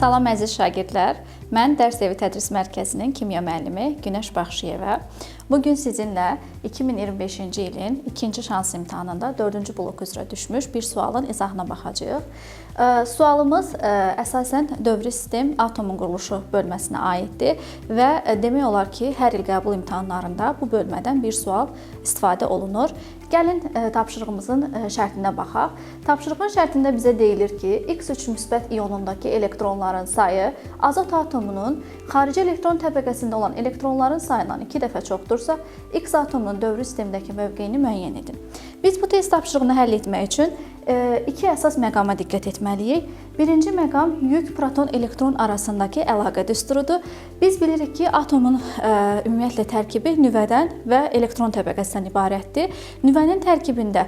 Salam əziz şagirdlər, mən Dərs Evi Tədris Mərkəzinin kimya müəllimi Günəş Baxşıyeva. Bugün sizinlə 2025-ci ilin ikinci şans imtahanında 4-cü blok üzrə düşmüş bir sualın izahına baxacağıq. Sualımız əsasən dövrü sistem atomun quruluşu bölməsinə aiddir və demək olar ki, hər il qəbul imtahanlarında bu bölmədən bir sual istifadə olunur. Gəlin tapşırığımızın şərtinə baxaq. Tapşırığın şərtində bizə deyilir ki, X3 müsbət ionundakı elektronların sayı azot atomunun xarici elektron təbəqəsində olan elektronların sayından 2 dəfə çoxdursa, X atomunun dövrü sistemdəki mövqeyini müəyyən edin. Biz bu test tapşırığını həll etmək üçün iki əsas məqama diqqət etməliyik. Birinci məqam yük proton-elektron arasındakı əlaqə düsturudur. Biz bilirik ki, atomun ümumiyyətlə tərkibi nüvədən və elektron təbəqəsindən ibarətdir. Nüvənin tərkibində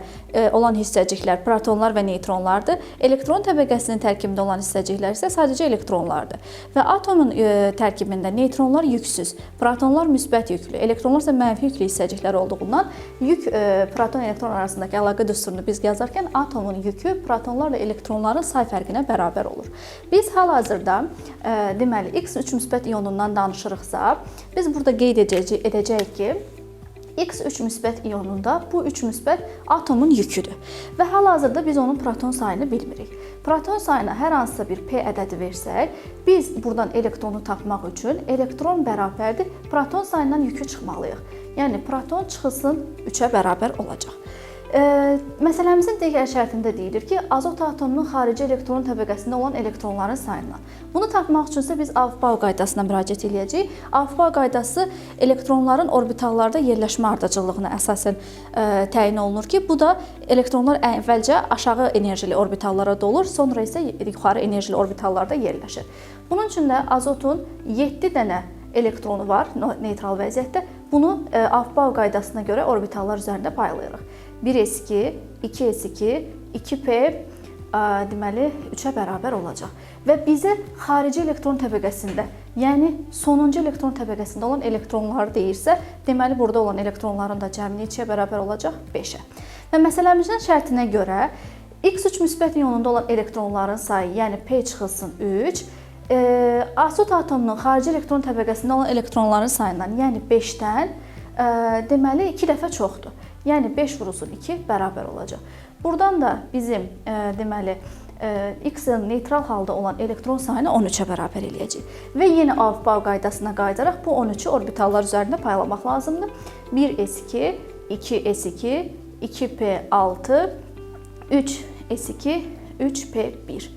olan hissəciklər protonlar və neytronlardır. Elektron təbəqəsinin tərkibində olan hissəciklər isə sadəcə elektronlardır. Və atomun tərkibində neytronlar yüksüz, protonlar müsbət yüklü, elektronlar isə mənfi yüklü hissəciklər olduğundan yük proton-elektron arasındakı əlaqə düsturunu biz yazarkən atomun yükü protonlar və elektronların say fərqinə bərabər olur. Biz hal-hazırda deməli X3 müsbət ionundan danışırıqsa, biz burada qeyd edəcəyik ki, X3 müsbət ionunda bu 3 müsbət atomun yüküdür və hal-hazırda biz onun proton sayını bilmirik. Proton sayına hər hansısa bir P ədədi versək, biz buradan elektronu tapmaq üçün elektron bərabərdir proton sayından yükü çıxmalıyıq. Yəni proton çıxılsın 3-ə bərabər olacaq. Məsələmizin digər şərtində deyilir ki, azot atomunun xarici elektron təbəqəsində olan elektronların sayından. Bunu tapmaq üçünsə biz Aufbau qaydasına müraciət edəcəyik. Aufbau qaydası elektronların orbitallarda yerləşmə ardıcıllığına əsasən təyin olunur ki, bu da elektronlar əvvəlcə aşağı enerjili orbitallara dolur, sonra isə yuxarı enerjili orbitallarda yerləşir. Bunun üçün də azotun 7 dənə elektronu var neytral vəziyyətdə. Bunu Aufbau qaydasına görə orbitallar üzərində paylayırıq. 1s2, 2s2, 2p deməli 3-ə bərabər olacaq. Və bizə xarici elektron təbəqəsində, yəni sonuncu elektron təbəqəsində olan elektronları deyirsə, deməli burada olan elektronların da cəmi neçəyə bərabər olacaq? 5-ə. Və məsələmizin şərtinə görə X3 müsbət ionunda olan elektronların sayı, yəni p çıxılsın 3, azot atomunun xarici elektron təbəqəsində olan elektronların sayından, yəni 5-dən deməli 2 dəfə çoxdur. Yəni 5 vurulsun 2 bərabər olacaq. Buradan da bizim deməli X-in neytral halda olan elektron sayını 13-ə bərabər eləyəcək. Və yenə Aufbau qaydasına qayıdaraq bu 13-ü orbitallar üzərində paylamaq lazımdır. 1s2, 2s2, 2p6, 3s2, 3p1.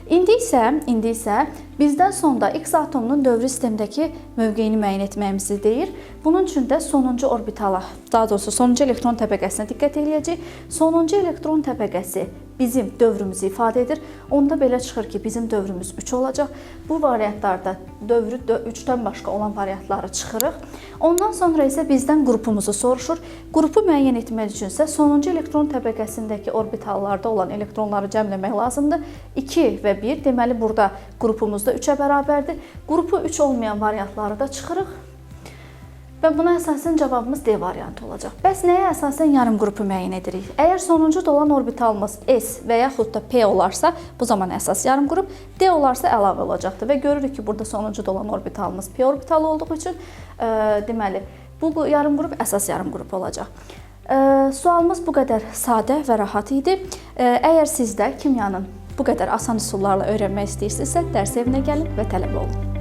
İndi isə bizdən sonda X atomunun dövrü sistemdəki mövqeyini müəyyən etməyimizi deyir. Bunun üçün də sonuncu orbitala, daha doğrusu sonuncu elektron təbəqəsinə diqqət edəcəyik. Sonuncu elektron təbəqəsi bizim dövrümüzü ifadə edir. Onda belə çıxır ki, bizim dövrümüz 3 olacaq. Bu variantlarda dövrü 3-dən başqa olan variantları çıxırıq. Ondan sonra isə bizdən qrupumuzu soruşur. Qrupu müəyyən etmək üçünsə sonuncu elektron təbəqəsindəki orbitallarda olan elektronları cəmləmək lazımdır. 2 və 1, deməli burada qrupumuz da 3-ə bərabərdir. Qrupu 3 olmayan variantları da çıxırıq. Və buna əsasən cavabımız D variantı olacaq. Bəs nəyə əsasən yarım qrupu müəyyən edirik? Əgər sonuncu olan orbitalımız S və yaxud da P olarsa, bu zaman əsas yarım qrup, D olarsa əlavə olacaqdır. Və görürük ki, burada sonuncu olan orbitalımız P orbitalı olduğu üçün, deməli, bu yarım qrup əsas yarım qrup olacaq. Sualımız bu qədər sadə və rahat idi. Əgər siz də kimyanın bu qədər asan üsullarla öyrənmək istəyirsinizsə, dərs evinə gəlin və tələbə olun.